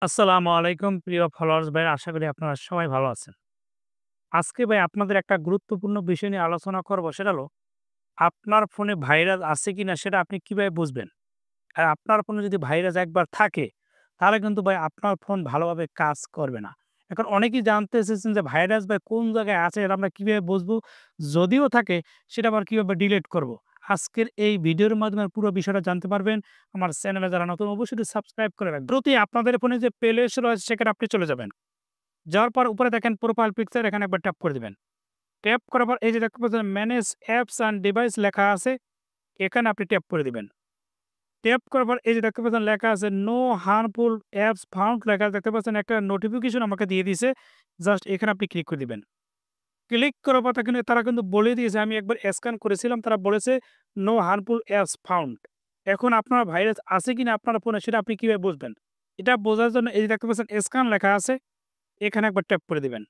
আসসালামু আলাইকুম প্রিয় ফলোয়ার্স ভাই, আশা করি আপনারা সবাই ভালো আছেন। আজকে ভাই আপনাদের একটা গুরুত্বপূর্ণ বিষয় নিয়ে আলোচনা করব, সেটা হলো আপনার ফোনে ভাইরাস আছে কিনা সেটা আপনি কিভাবে বুঝবেন? আর আপনার ফোনে যদি ভাইরাস একবার থাকে তাহলে কিন্তু ভাই আপনার ফোন ভালোভাবে কাজ করবে না। এখন অনেকেই জানতে চেয়েছেন যে ভাইরাস ভাই কোন জায়গায় আছে, এটা আমরা কিভাবে বুঝবো? যদিও থাকে সেটা আবার কিভাবে ডিলিট করব? আজকের এই ভিডিওর মাধ্যমে পুরো বিষয়টা জানতে পারবেন। আমার চ্যানেলে যারা নতুন অবশ্যই সাবস্ক্রাইব করে রাখবেন। দ্রুতই আপনাদের ফোনে যে প্লে লিস্ট রয়েছে সেখানে আপনি চলে যাবেন। যাওয়ার পর উপরে দেখেন প্রোফাইল পিকচার, এখানে একবার ট্যাপ করে দিবেন। ট্যাপ করার পর এই যে দেখতে পাচ্ছেন ম্যানেজ অ্যাপস অ্যান্ড ডিভাইস লেখা আছে, এখানে আপনি ট্যাপ করে দিবেন। ট্যাপ করার পর এই যে দেখতে পাচ্ছেন লেখা আছে নো হার্মফুল অ্যাপস ফাউন্ড, লেখা দেখতে পাচ্ছেন একটা নোটিফিকেশন আমাকে দিয়ে দিছে। জাস্ট এখানে আপনি ক্লিক করে দিবেন। ক্লিক করার পর তারা কিন্তু বলে দিয়েছে, আমি একবার স্ক্যান করেছিলাম, তারা বলেছে নো হার্মফুল অ্যাপস ফাউন্ড। এখন আপনার ভাইরাস আছে কিনা আপনার ফোনে সেটা আপনি কিভাবে বুঝবেন? এটা বোঝার জন্য এই যে দেখতে পাচ্ছেন স্ক্যান লেখা আছে, এখানে একবার ট্যাপ করে দিবেন।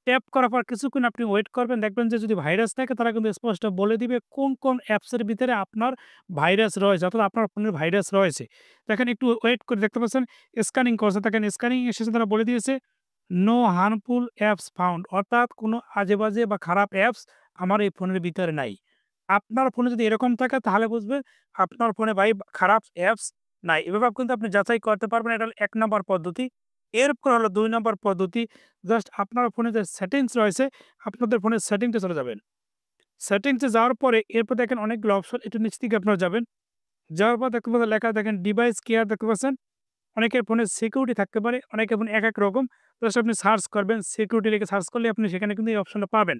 ট্যাপ করার পর কিছুক্ষণ আপনি ওয়েট করবেন। দেখবেন যে যদি ভাইরাস থাকে তারা কিন্তু স্পষ্ট বলে দিবে কোন অ্যাপসের ভিতরে আপনার ভাইরাস রয়েছে, অর্থাৎ আপনার ফোনের ভাইরাস রয়েছে। দেখেন একটু ওয়েট করে দেখতে পাচ্ছেন স্ক্যানিং করছে। দেখেন স্ক্যানিং শেষে তারা বলে দিয়েছে নো হার্মফুল অ্যাপস ফাউন্ড, অর্থাৎ কোনো আজে-বাজে বা খারাপ অ্যাপস আমার এই ফোনের ভিতরে নাই। আপনার ফোনে যদি এরকম থাকে তাহলে বুঝবেন আপনার ফোনে ভাই খারাপ অ্যাপস নাই। এভাবে কিন্তু আপনি যাচাই করতে পারবেন। এটা হলো ১ নাম্বার পদ্ধতি। এরপর হলো ২ নাম্বার পদ্ধতি। জাস্ট আপনার ফোনে যে সেটিংস রয়েছে, আপনাদের ফোনের সেটিংসে চলে যাবেন। সেটিংসে যাওয়ার পরে এরপর দেখেন অনেকগুলো অপশন, একটু নিচ দিকে আপনারা যাবেন। যাওয়ার পর দেখতে পাচ্ছেন লেখা, দেখেন ডিভাইস কেয়ার দেখতে পাচ্ছেন। অনেকের ফোনে সিকিউরিটি থাকতে পারে, অনেকের ফোনে একেক রকম। জাস্ট আপনি সার্চ করবেন, সিকিউরিটি লিখে সার্চ করলে আপনি সেখানে কিন্তু এই অপশনটা পাবেন।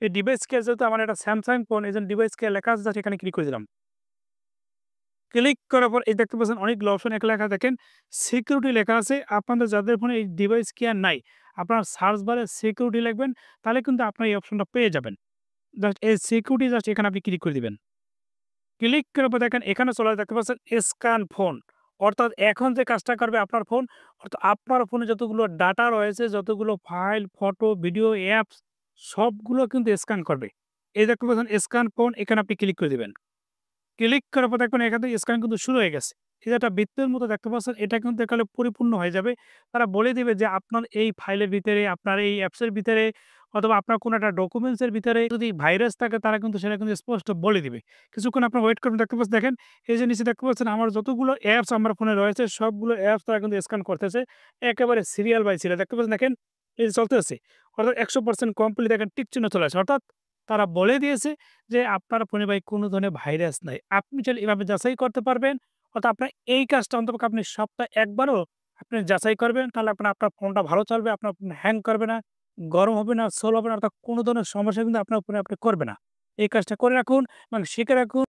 এই ডিভাইস কেয়ার, যেহেতু আমার এটা স্যামসাং ফোন, এজন্য ডিভাইস কেয়ার লেখা আছে, জাস্ট এখানে ক্লিক করে দিলাম। ক্লিক করার পর এই দেখতে পাচ্ছেন অনেকগুলো অপশন, এক লেখা দেখেন সিকিউরিটি লেখা আছে। আপনাদের যাদের ফোনে এই ডিভাইস কেয়ার নাই, আপনার সার্চ বারে সিকিউরিটি লিখবেন, তাহলে কিন্তু আপনার এই অপশনটা পেয়ে যাবেন। জাস্ট এই সিকিউরিটি, জাস্ট এখানে আপনি ক্লিক করে দিবেন। ক্লিক করার পর দেখেন এখানে চলে আসে, দেখতে পাচ্ছেন স্ক্যান ফোন। অর্থাৎ এখন যে কাজটা করবে আপনার ফোন, অর্থাৎ আপনার ফোনে যতগুলো ডাটা রয়েছে, যতগুলো ফাইল, ফটো, ভিডিও, অ্যাপস সবগুলো কিন্তু স্ক্যান করবে। এই দেখতে পাচ্ছেন স্ক্যান ফোন, এখানে আপনি ক্লিক করে দিবেন। ক্লিক করার পর দেখবেন এখান থেকে স্ক্যান কিন্তু শুরু হয়ে গেছে। এই যে একটা বৃত্তের মতো দেখতে পাচ্ছেন, এটা কিন্তু এখানে পরিপূর্ণ হয়ে যাবে। তারা বলে দিবে যে আপনার এই ফাইলের ভিতরে, আপনার এই অ্যাপসের ভিতরে অথবা আপনার কোনো একটা ডকুমেন্টস এর ভিতরে যদি ভাইরাস থাকে তারা কিন্তু সেটা কিন্তু স্পষ্ট বলে দিবে। কিছুক্ষণ আপনার ওয়েট করবেন, দেখতে পাচ্ছেন দেখেন এই যে নিচে দেখতে পাচ্ছেন আমার যতগুলো অ্যাপস আমার ফোনে রয়েছে সবগুলো অ্যাপস তারা কিন্তু স্ক্যান করতেছে। একেবারে সিরিয়াল বাই সিরিয়াল দেখতে পাচ্ছেন, দেখেন এই যে চলতেছে। অর্থাৎ ১০০% কমপ্লিট, দেখেন টিক চিহ্ন চলে আসে। অর্থাৎ তারা বলে দিয়েছে যে আপনার ফোনে ভাই কোনো ধরনের ভাইরাস নাই। আপনি চাইলে এভাবে যাচাই করতে পারবেন। অর্থাৎ আপনার এই কাজটা অন্ততপক্ষে আপনি সপ্তাহে একবারও আপনি যাচাই করবেন। তাহলে আপনার ফোনটা ভালো চলবে। আপনার ফোন হ্যাং করবে না, গরম হবে না, স্লো হবে না, অর্থাৎ কোনো ধরনের সমস্যা কিন্তু আপনার ফোনে আপনি করবে না। এই কাজটা করে রাখুন এবং শিখে রাখুন।